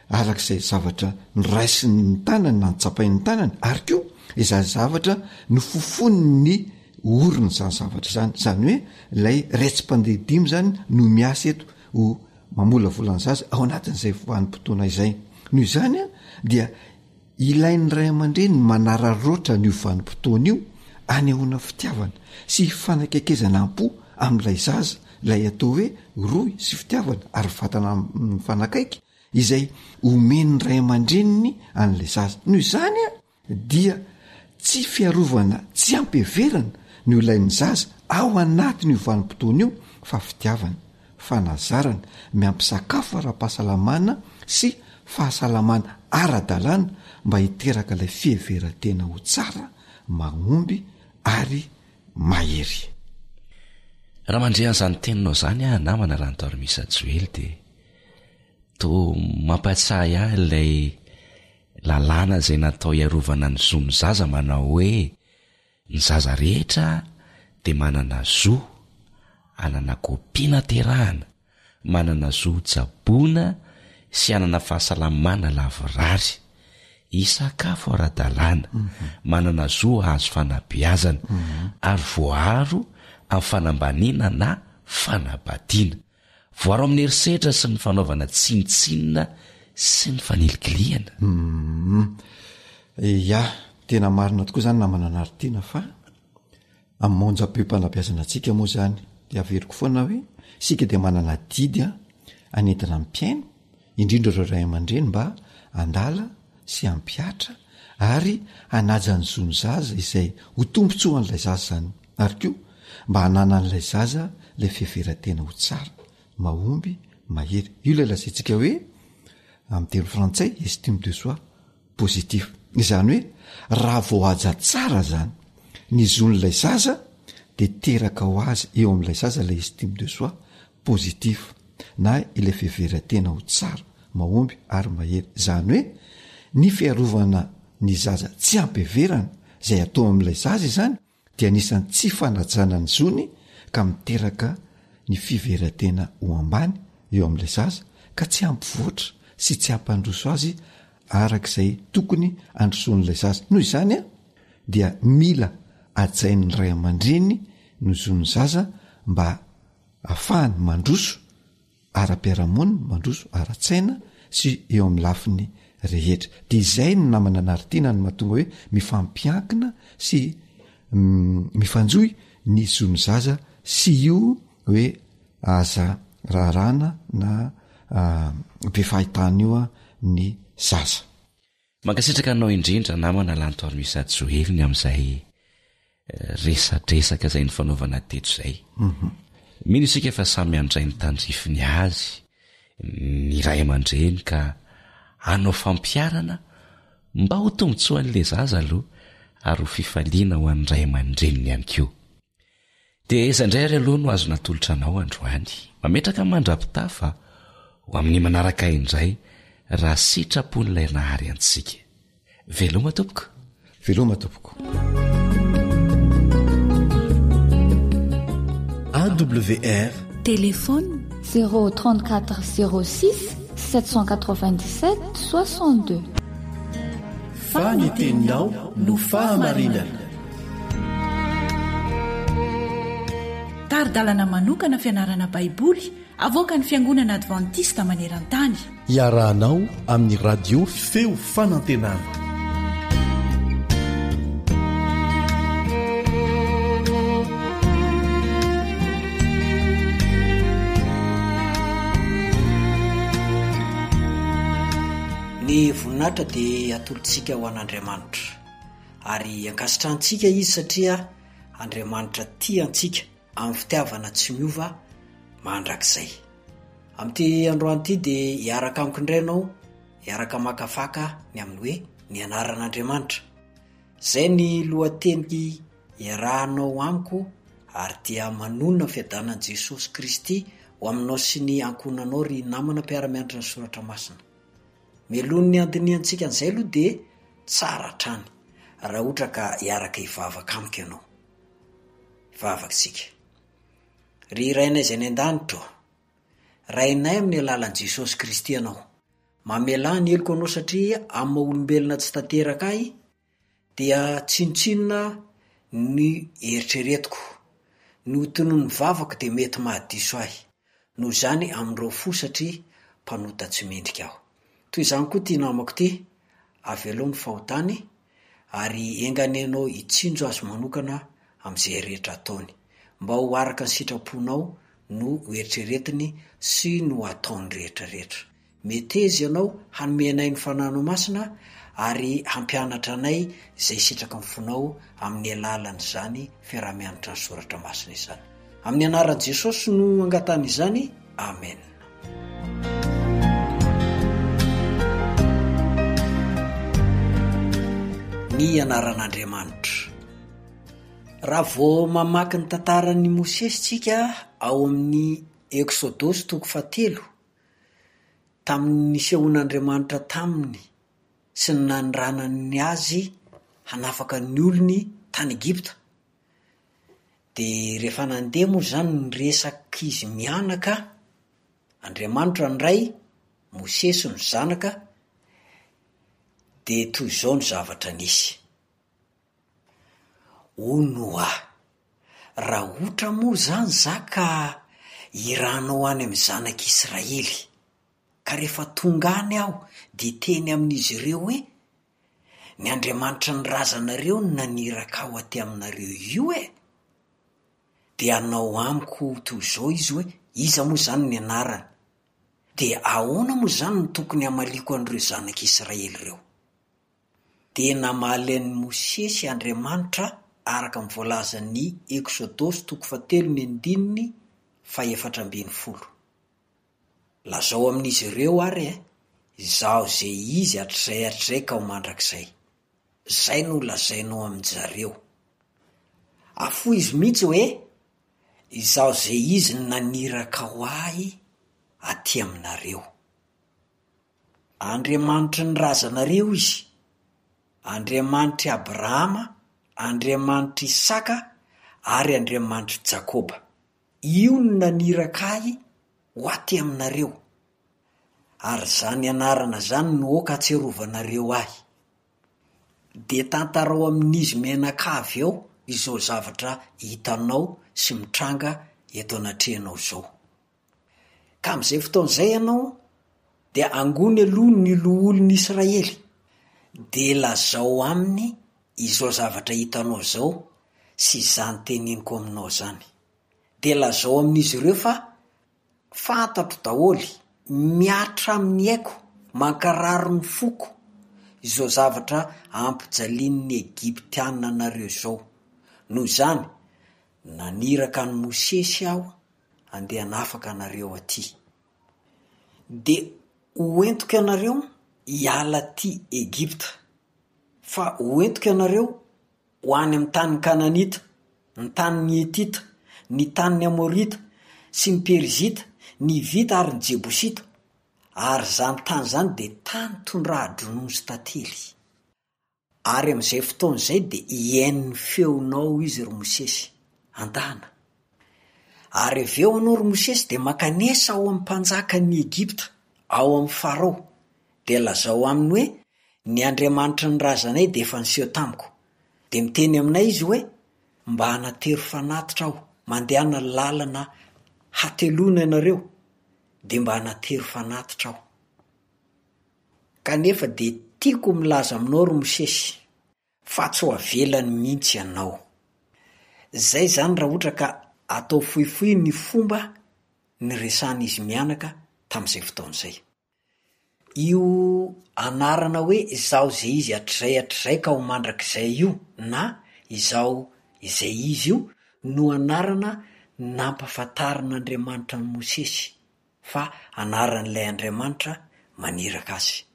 arak'izay zavatra niraisiny ny tanany na nitsapain'ny tanany, ary koa izay zavatra no fofony ny oriny zany zavatra zany. Zany hoe ilay retsim-pandeha dimy zany no miasa eto ho mamola volany zaza ao anatin'izay vanim-potoana izay. Noho izany dia ilain'ny ray aman-dreny manararoatra n'io vanim-potoana io anehoana fitiavana sy fanakaikezana am-po amin'ilay zaza, ilay atao hoe roy sy fitiavana ary vatana mifanakaiky izay omen'ny ray aman-dreniny an'ilay zaza. Noho izany dia tsy fiarovana tsy ampeverana no ilain'ny zaza ao anatin'io vanim-potoana io fa fitiavana, fanazarana, miampisakafo ara-pahasalamana sy fahasalamana ara-dalàna mba hiteraka ilay fiheveran-tena ho tsara, mahomby ary mahery. Raha mandrean'izany teninao zany namana Rantoary Misa Joely dia to mampatsiahy ahy ilay lalàna izay natao iarovana ny zo ny zaza, manao hoe ny zaza rehetra dia manana zo, anana kompiana terahana, manana zo tsaboana sy anana fahasalamana lavorary, isakafo ara-dalàna, manana zo azo fanabeazana, ary voaro amin'ny fanambaniana na fanabadiana voaro amin'ny herisetra sy ny fanaovana tsinitsinina sy ny fanilikiliana. Ya tena marina tokoa zany namana anaritiana fa amin'ny monjam-pem-panabeazana antsika moa zany de averiko foana hoe sika de manana didy anentina mpiaino indrindra ireo ray aman-dreny mba andala sy ampiatra ary anaja ny zony zaza izay ho tombontsoan'ilay zaza zany ary ko mba hananan'ilay zaza lay fiheveran-tena ho tsara mahomby mahery. Io lay lazaintsika hoe amin'ny teny frantsay estime de soi positif, izany hoe raha voahaja tsara zany ny zon'ilay zaza de teraka ho azy eo amin'ilay zaza lay estime de soi positif na ilay fiheveran-tena ho tsara mahomby ary mahery. Zany hoe ny fiarovana ny zaza tsy ampiheverana izay atao amin'ilay zaza izany dia anisan'ny tsy fanajana ny zony ka miteraka ny fiheveran-tena ho ambany eo amin'ilay zaza ka tsy ampivoatra sy tsy ampandroso azy arak'izay tokony androsoan'ilay zaza. Noho izany dia mila ajain'ny ray aman-dreny no zon'ny zaza mba ahafahany mandroso ara-piaramonina, mandroso ara-tsaina sy eo amin'ny lafiny rehetra. De izay no namana anaritiana ny mahatonga hoe mifampiankina sy mifanjoy ny zon'ny zaza sy io hoe aza raharana na be fahitana io ny zaza. Mankasitraka anao indrindra namana lantoary misy ajoeliny amin'izay resadresaka izay ny fanaovana teto izay. Mino isika fa samy andray ny tandrifiny azy ny ray aman-dreny ka anao fampiarana mba ho tombotsoan'ilay zaza aloha ary ho fifaliana ho an'ny ray aman-dreniny ihany koa. Dia izandray ary aloha no azo natolotra anao androany mametraka mandrapitafa ho amin'ny manaraka indray raha sitrapon'ilay nahary antsika. Veloma tompoko. Veloma tompoko. AWR téléphone 034 06 797 62. Faniteninao no fahamarinana. Taridalana manokana fianarana baiboly avoaka ny fiangonana advantista maneran-tany. Iarahanao amin'ny radio feo fanantenana. Ny voninahitra dia atolontsika ho an'Andriamanitra ary ankasitrantsika izy satria Andriamanitra tia antsika amin'ny fitiavana tsy miova mandrakizay. Amin'ity androany ity dia hiaraka amiko indray ianao hiaraka makafaka ny amin'ny hoe ny anaran'Andriamanitra. Izay ny lohateny iarahanao amiko ary dia manonona fiadanan'i Jesosy Kristy ho aminao sy ny ankonanao ry namana mpiara-mianatra ny soratra masina. Melony ny andiniantsika an'izay aloha dia tsara trany raha ohatra ka hiaraka hivavaka amiko ianao. Hivavaka isika. Ry rainay izay ny an-danitra, rainay amin'ny alalan'i Jesosy Kristy ianao. Mamelà ny heliko anao satria amin'ny maha-olombelona tsy tanteraka ahy dia tsinotsinona ny eritreretiko. Ny tonono ny vavako dia mety mahadiso ahy. Noho izany amin'ireo fo satria mpanota tsy mendrika aho. Toy izany koa tia namako ity, avelo ny fahotany ary enganenao hitsinjo azo manokana amin'izay rehetra ataony. Mba ho araka ny sitraponao no eritreretiny sy no ataony rehetrarehetra. Meteza ianao hanomenay ny fanano masina ary hampianatra anay izay sitraka mifonao amin'ny alalan'izany fiarah-mianatra ny soratra masina izany. Amin'ny anaran'i Jesosy no angatana izany. Amen. Ny anaran'Andriamanitra. Raha vao mamaky ny tantaran'ny Mosesy tsika ao amin'ny Eksodosy 3, tamin'ny nisehoan'Andriamanitra taminy sy ny nanranany azy hanafaka ny olony tany Egipta. Dia rehefa nandeha moa zany niresaka izy mianaka, Andriamanitra ny ray, Mosesy ny zanaka, dia toy izao ny zavatra nisy. Ono raha ohatra moa zany zaka iranao any amin'ny zanak'Israely. Ka rehefa tonga any aho de teny amin'izy ireo hoe ny Andriamanitra ny razanareo ny naniraka ao aty aminareo io de anao amiko toy izao izy hoe iza moa zany ny anarany, de ahoana moa zany ny tokony hamaliko an'ireo zanak'Israely ireo. De namaly an'i Mosesy Andriamanitra araka ny voalazan'ny Eksodosy 7:7-10. Lazao amin'izy ireo ary izao zay izy hatrizay ka ho mandrakizay. Zay no lazainao amin'jareo. Afoy izy mihitsy hoe izao zay izy naniraka ho ahy aty aminareo. Andriamanitra ny razanareo izy, Andriamanitra Abrahama, Andriamanitra Isaka ary Andriamanitra Jakoba. Io no naniraka ahy ho aty aminareo, ary zany anarana zany no oka atserovanareo ahy. De tantarao amin'izy menakavy eo izao zavatra hitanao sy mitranga eto anatrehanao zao. Ka amin'izay fotoan'izay ianao de angony aloha ny loholon'ny Israely, de lazao aminy izao zavatra hitanao zao sy zany teneniko aminao zany. De lazao amin'izy ireo fa fantatro daholy, miatra amin'ny haiko, mankararo ny foko izao zavatra ampijalian'ny Egyptianina nareo zao. Noho izany naniraka ny Mosesy aho andeha hanafaka anareo aty. De hoentiko anareo hiala aty Egypta, fa hoentiko anareo ho any amin'ny tany Kananita, ny tany Etita, ny tany Amorita sy ny Perizita, ny Vita ary ny Jebosita. Ary zany tany zany de tany tondraha-dronono sy tantely. Ary amin'izay fotoan'izay de hiain'ny feonao izy ry Mosesy, andana. Ary aveo anao ry Mosesy de makanesa ao amin'ny mpanjaka ny Egypta, ao amin'ny Farao, de lazao aminy hoe ny Andriamanitra ny razanay de efa niseho tamiko. De miteny aminay izy hoe mba hanatero fanatitra aho, mandehana lalana hatelona ianareo, de mba hanatero fanatitra aho. Kanefa de tiako milaza aminao ry Mosesy, fa tsy ho avelany mihitsy ianao. Zay zany raha ohatra ka atao fohifohy ny fomba ny resan'izy mianaka tamin'izay fotoan'izay. Io anarana hoe izao zay izy hatrizay ka ho mandrakizay io, na izao izay izy io no anarana nampafantarin'Andriamanitra ny Mosesy, fa anaran'ilay Andriamanitra maniraka azy.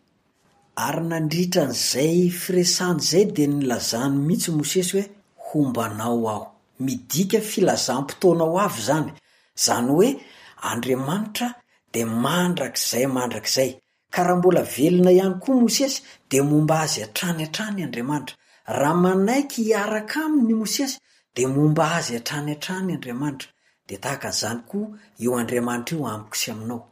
Ary nandritra n'izay firesany zay de nilazany mihitsy Mosesy hoe hombanao aho. Midika filazam-potoana ho avy zany. Zany hoe Andriamanitra de mandrakizay. Ka raha mbola velona ihany koa Mosesy de momba azy hatrany Andriamanitra. Raha manaiky hiaraka aminy Mosesy de momba azy hatrany Andriamanitra. De tahaka zany koa io Andriamanitra io amiko sy aminao.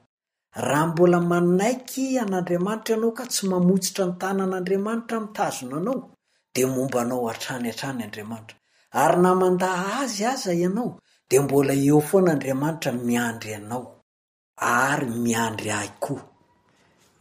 Raha mbola manaiky an'Andriamanitra ianao ka tsy mamotsitra ny tanan'Andriamanitra mitazona anao, de momba anao hatrany Andriamanitra. Ary na mandaha azy aza ianao, de mbola eo foana Andriamanitra miandry anao, ary miandry ahy koa.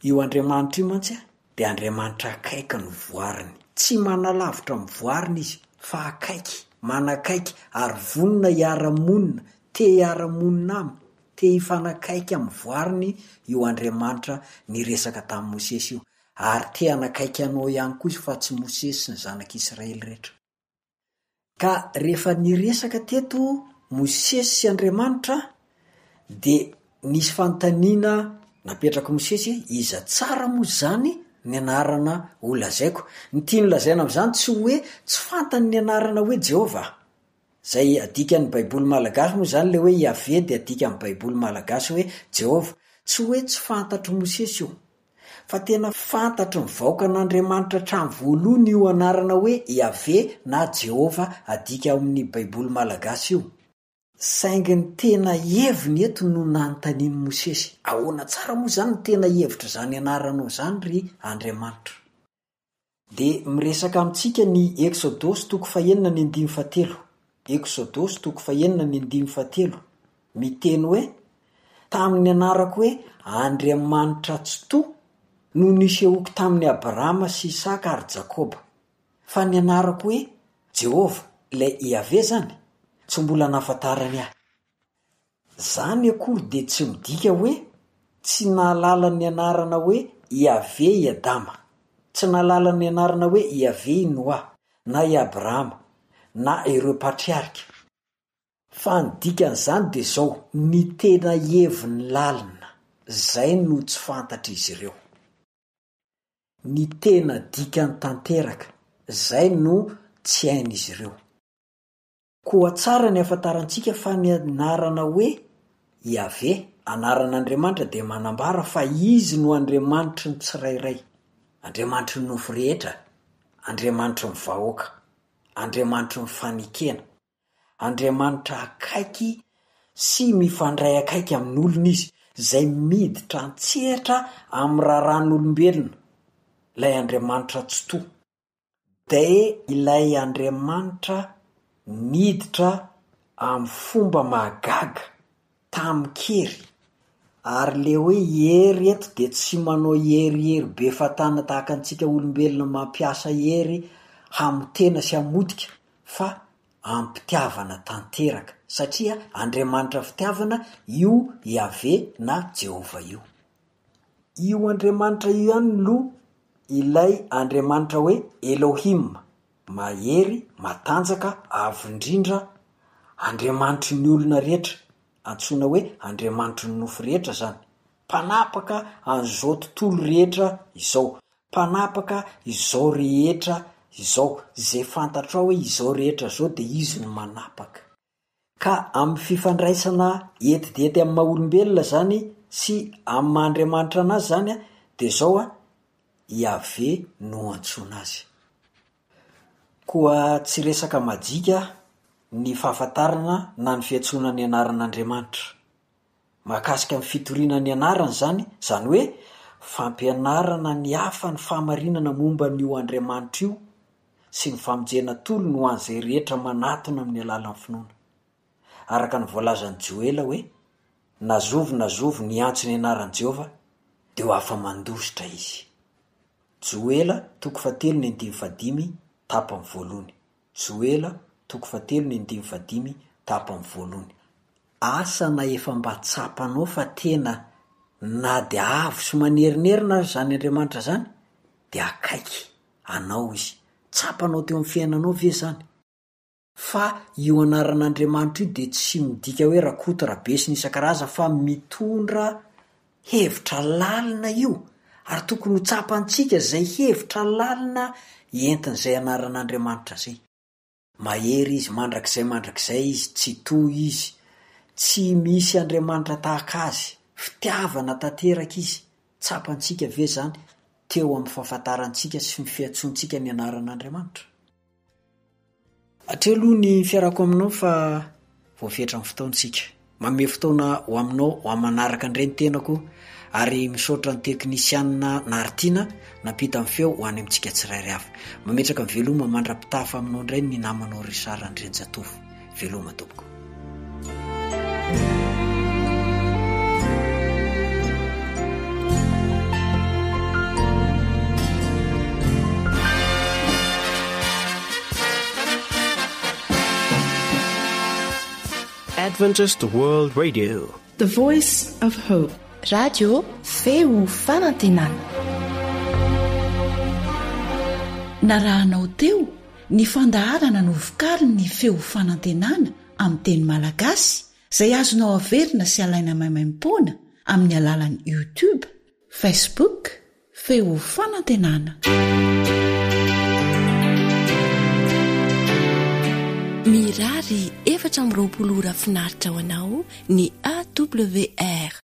Io Andriamanitra io mantsy de Andriamanitra akaiky ny voariny. Tsy manalavitra ny voariny izy, fa akaiky, manakaiky, ary vonona hiara-monina, te hiara-monina aminy, te hifanakaiky amin'ny voariny io Andriamanitra ny resaka tamin'ny Mosesy io. Ary te hanakaiky anao ihany koa izy, fa tsy Mosesy sy ny zanak'Israely rehetra. Ka rehefa niresaka teto Mosesy sy Andriamanitra, de nisy fanontaniana napetraka Mosesy, iza tsara moa zany ny anarana ho lazaiko. Ny tiany lazaina amin'izany tsy hoe tsy fantany ny anarana hoe Jehova. Zay adika ny Baiboly Malagasy moa zany le hoe Yahvé, de adika ny Baiboly Malagasy hoe Jehova. Tsy hoe tsy fantatry Mosesy io, fa tena fantatry ny vahoakan'Andriamanitra hatramin'ny voalohany io anarana hoe Yahvé na Jehova adika amin'ny Baiboly Malagasy io. Saingy ny tena heviny eto no nanontaniany Mosesy. Ahoana tsara moa zany ny tena hevitra zany anaranao zany ry Andriamanitra. De miresaka amintsika ny Eksodosy 9:7. Eksodosy 9:7. miteny hoe tamin'ny anarako hoe Andriamanitra tsy to no nisehoky tamin'ny Abrahama sy Isaka ary Jakoba, fa ny anarako hoe Jehova ilay Iave zany tsy mbola nahafantarany ahy. Zany akory dia tsy midika hoe tsy nahalala ny anarana hoe Iave i Adama, tsy nahalala ny anarana hoe Iave i Noa na i Abrahama na ireo patriarika. Fa ny dikan'izany dia zao, ny tena heviny lalina zay no tsy fantatra izy ireo. Ny tena dikany tanteraka zay no tsy hain'izy ireo. Koa tsara ny afantarantsika fa ny anarana hoe Iave, anaran'Andriamanitra dia manambara fa izy no Andriamanitry ny tsirairay, Andriamanitry ny nofo rehetra, Andriamanitry ny vahoaka, Andriamanitry ny fanekena, Andriamanitra akaiky sy mifandray akaiky amin'ny olona izy, zay miditra antsehatra amin'ny raharan'olombelona, ilay Andriamanitra tsy to. Dia ilay Andriamanitra miditra amin'ny fomba mahagaga tamin'ny kery, ary le hoe hery eto dia tsy manao hery be fatana tahaka antsika olombelona mampiasa hery hamotena sy hamodika, fa ampitiavana tanteraka, satria Andriamanitra fitiavana io Iave na Jehova io. Io Andriamanitra io ihany no ilay Andriamanitra hoe Elohim, mahery, matanjaka, avo indrindra, Andriamanitry ny olona rehetra, antsoina hoe Andriamanitry ny nofo rehetra zany, mpanapaka an'izao tontolo rehetra izao, mpanapaka izao rehetra izao, zay fantatrao hoe izao rehetra zao dia izy no manapaka. Ka amin'ny fifandraisana etidety amin'ny maha-olombelona zany sy amin'ny maha-Andriamanitra anazy zany dia zao Iave no antsoina azy. Koa tsy resaka majika ny fahafantarana na ny fiantsoana ny anaran'Andriamanitra. Mahakasika amin'ny fitoriana ny anarany zany hoe fampianarana ny hafa ny fahamarinana momba n'io Andriamanitra io sy ny famonjena tolo no an'izay rehetra manatona amin'ny alalan'ny finoana. Araka ny voalazan'i Joela hoe nazovy ny antso ny anaran'i Jehova dia ho afa mandositra izy. Joela 3:5 tapany voalohany. Joela 3:5 tapany voalohany. Asa na efa mba tsapanao fa tena na dia avo sy manerinerina zany Andriamanitra zany dia akaiky anao izy, tsapanao teo amin'ny fiainanao ve zany? Fa io anaran'Andriamanitra io dia tsy midika hoe rakoto rabe sy isan-karazany, fa mitondra hevitra lalina io, ary tokony ho tsapantsika zay hevitra lalina entin'izay anaran'Andriamanitra zay. Mahery izy, mandrakizay izy, tsy toy izy, tsy misy Andriamanitra tahaka azy, fitiavana tanteraka izy. Tsapantsika ve zany teo amin'ny fahafantarantsika sy ny fiantsontsika ny anaran'Andriamanitra? Hatreo ny fiarako aminao fa voafetra amin'ny fotoantsika. Manome fotoana ho aminao ho amin'ny manaraka indray ny tenako, ary misaotra ny teknisianina Nartina nampita amin'ny feo ho any amintsika tsirairay avy. Mametraka ny veloma mandrapitafa aminao indray ny namanao Risara Andrenjatovo. Veloma tompoko. Adventist World Radio, The Voice of Hope. Radio feo fanantenana. Narahanao teo ny fandaharana no vokariny ny feo fanantenana amin'ny teny malagasy, izay azonao averina sy alaina maimaimpoana amin'ny alalan'ny YouTube, Facebook, feo fanantenana. Mirary 4 ora finaritra ho anao ny AWR